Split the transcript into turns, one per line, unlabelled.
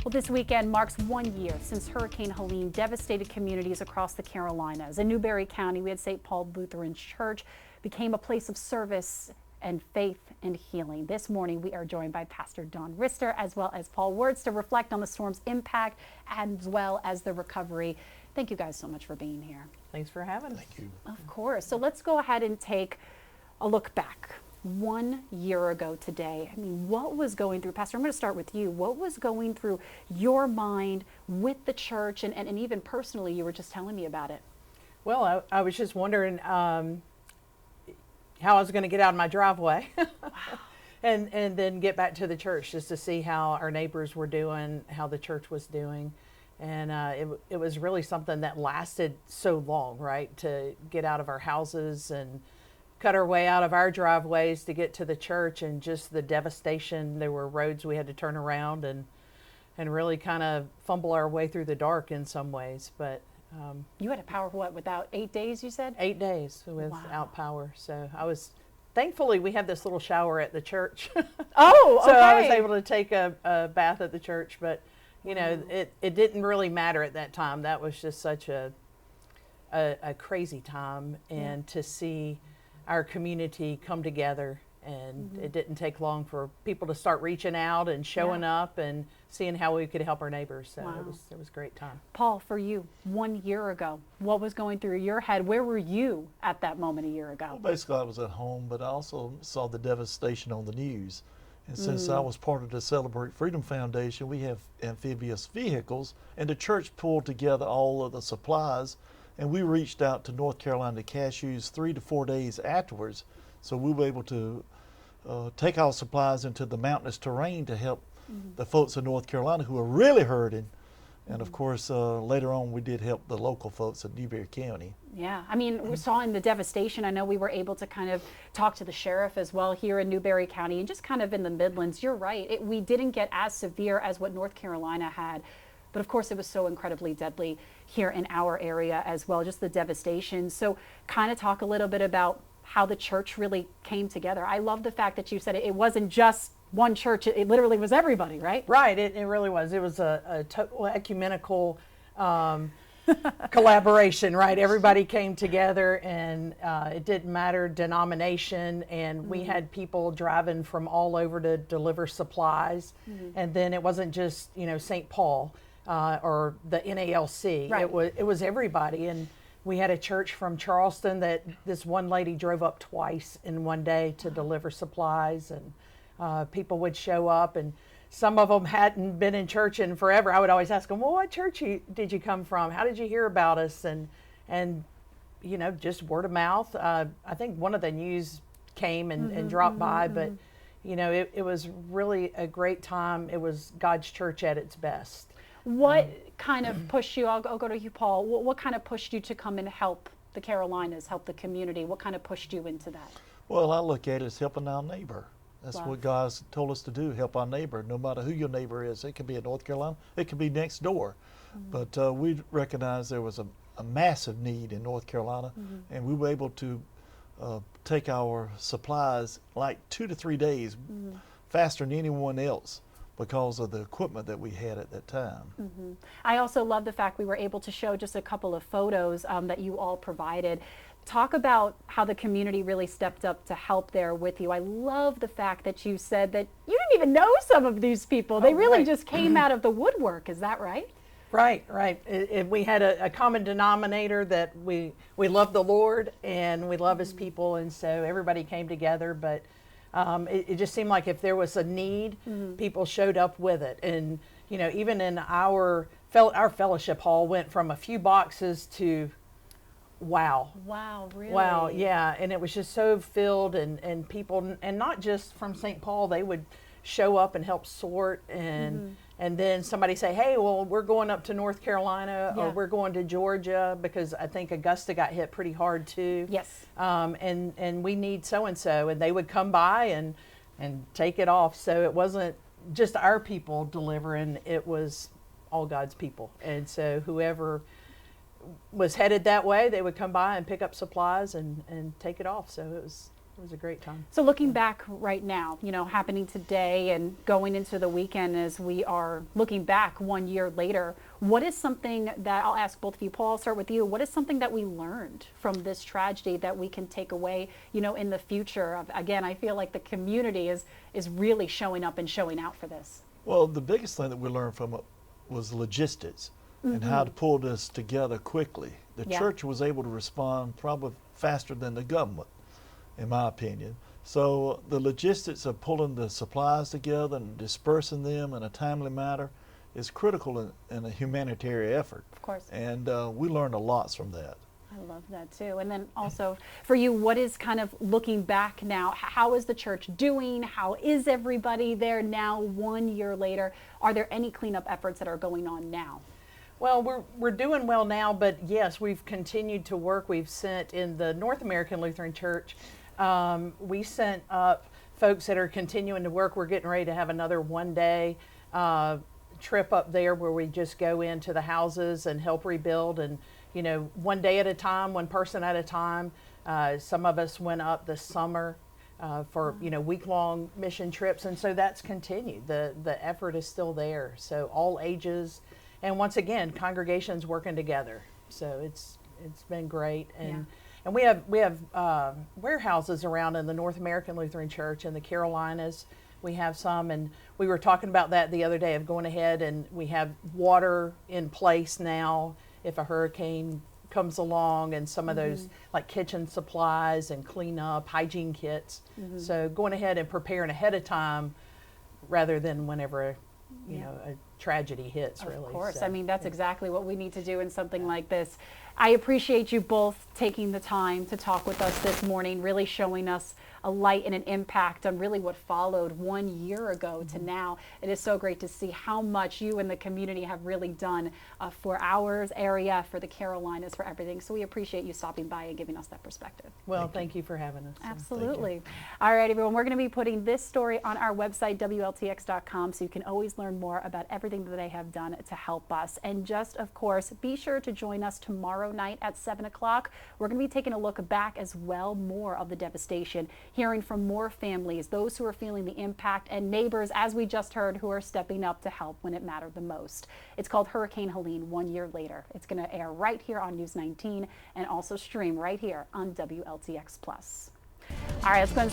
Well, this weekend marks 1 year since Hurricane Helene devastated communities across the Carolinas. In Newberry County, we had St. Paul Lutheran Church became a place of service and faith and healing. This morning, we are joined by Pastor Don Rister as well as Paul Wertz to reflect on the storm's impact as well as the recovery. Thank you guys so much for being here.
Thanks for having us.
Thank you.
Of course. So let's go ahead and take a look back. 1 year ago today, I mean, what was going through, Pastor, I'm going to start with you. What was going through your mind with the church and even personally, you were just telling me about it.
Well, I was just wondering how I was going to get out of my driveway and then get back to the church just to see how our neighbors were doing, how the church was doing. And it was really something that lasted so long, right, to get out of our houses and cut our way out of our driveways to get to the church, and just the devastation. There were roads we had to turn around and really kind of fumble our way through the dark in some ways. But
you had a power, what, without 8 days, you said?
8 days without power. So thankfully we had this little shower at the church.
Oh, okay.
So I was able to take a bath at the church, but you know, it didn't really matter at that time. That was just such a crazy time, and to see our community come together, and it didn't take long for people to start reaching out and showing up and seeing how we could help our neighbors. So it was a great time.
Paul, for you, 1 year ago, what was going through your head? Where were you at that moment a year ago?
Well, basically, I was at home, but I also saw the devastation on the news. And since I was part of the Celebrate Freedom Foundation, we have amphibious vehicles, and the church pulled together all of the supplies, and we reached out to North Carolina cashews 3 to 4 days afterwards. So we were able to take our supplies into the mountainous terrain to help the folks in North Carolina who are really hurting. And of course, later on, we did help the local folks in Newberry County.
Yeah, I mean, we saw in the devastation, I know we were able to kind of talk to the sheriff as well here in Newberry County and just kind of in the Midlands. You're right, we didn't get as severe as what North Carolina had. But of course, it was so incredibly deadly here in our area as well, just the devastation. So kind of talk a little bit about how the church really came together. I love the fact that you said it wasn't just one church, it literally was everybody, right?
Right, it really was. It was a total ecumenical collaboration, right? Everybody came together, and it didn't matter denomination, and we had people driving from all over to deliver supplies. And then it wasn't just, you know, St. Paul or the NALC.
Right.
It was everybody. And we had a church from Charleston that this one lady drove up twice in one day to deliver supplies, and people would show up, and some of them hadn't been in church in forever. I would always ask them, well, what church did you come from? How did you hear about us? And you know, just word of mouth. I think one of the news came and dropped by, but you know, it was really a great time. It was God's church at its best.
What kind of pushed you, I'll go to you, Paul, what kind of pushed you to come and help the Carolinas, help the community? What kind of pushed you into that?
Well, I look at it as helping our neighbor. That's
Love.
what God's told us to do, help our neighbor, no matter who your neighbor is. It could be in North Carolina, it could be next door. But we recognized there was a massive need in North Carolina, and we were able to take our supplies like 2 to 3 days faster than anyone else, because of the equipment that we had at that time.
I also love the fact we were able to show just a couple of photos that you all provided. Talk about how the community really stepped up to help there with you. I love the fact that you said that you didn't even know some of these people. They really just came out of the woodwork. Is that right?
Right. We had a common denominator that we love the Lord and we love His people, and so everybody came together. But it just seemed like if there was a need, people showed up with it. And you know, even in our fellowship hall went from a few boxes to wow,
really?
Wow, yeah. And it was just so filled, and people, and not just from St. Paul, they would show up and help sort, and then somebody say, hey, well, we're going up to North Carolina, or we're going to Georgia, because I think Augusta got hit pretty hard too.
Yes.
And we need so-and-so, and they would come by and take it off. So it wasn't just our people delivering, it was all God's people. And so whoever was headed that way, they would come by and pick up supplies and take it off. So it was a great time.
So looking back right now, happening today and going into the weekend as we are looking back 1 year later, what is something that, I'll ask both of you, Paul, I'll start with you. What is something that we learned from this tragedy that we can take away, in the future? Again, I feel like the community is really showing up and showing out for this.
Well, the biggest thing that we learned from it was logistics and how to pull this together quickly. The church was able to respond probably faster than the government, in my opinion. So the logistics of pulling the supplies together and dispersing them in a timely manner is critical in a humanitarian effort.
Of course.
And we learned a lot from that.
I love that too. And then also for you, what is kind of looking back now, how is the church doing? How is everybody there now 1 year later? Are there any cleanup efforts that are going on now?
Well, we're doing well now, but yes, we've continued to work. We've sent in the North American Lutheran Church, we sent up folks that are continuing to work. We're getting ready to have another 1 day trip up there where we just go into the houses and help rebuild, and 1 day at a time, one person at a time. Some of us went up this summer for week-long mission trips, and so that's continued. The effort is still there. So all ages, and once again, congregations working together. So it's been great, and we have warehouses around in the North American Lutheran Church in the Carolinas. We have some, and we were talking about that the other day of going ahead, and we have water in place now if a hurricane comes along, and some of those like kitchen supplies and cleanup, hygiene kits. So going ahead and preparing ahead of time rather than whenever a tragedy hits, really.
Of course.
So,
I mean, that's exactly what we need to do in something like this. I appreciate you both taking the time to talk with us this morning, really showing us a light and an impact on really what followed 1 year ago to now. It is so great to see how much you and the community have really done for our area, for the Carolinas, for everything. So we appreciate you stopping by and giving us that perspective.
Well, thank you for having us.
Absolutely. All right, everyone, we're going to be putting this story on our website, WLTX.com, so you can always learn more about everything that they have done to help us. And just, of course, be sure to join us tomorrow night at 7 o'clock. We're going to be taking a look back as well, more of the devastation, hearing from more families, those who are feeling the impact, and neighbors, as we just heard, who are stepping up to help when it mattered the most. It's called Hurricane Helene 1 year later. It's going to air right here on News 19 and also stream right here on WLTX Plus. All right, let's go.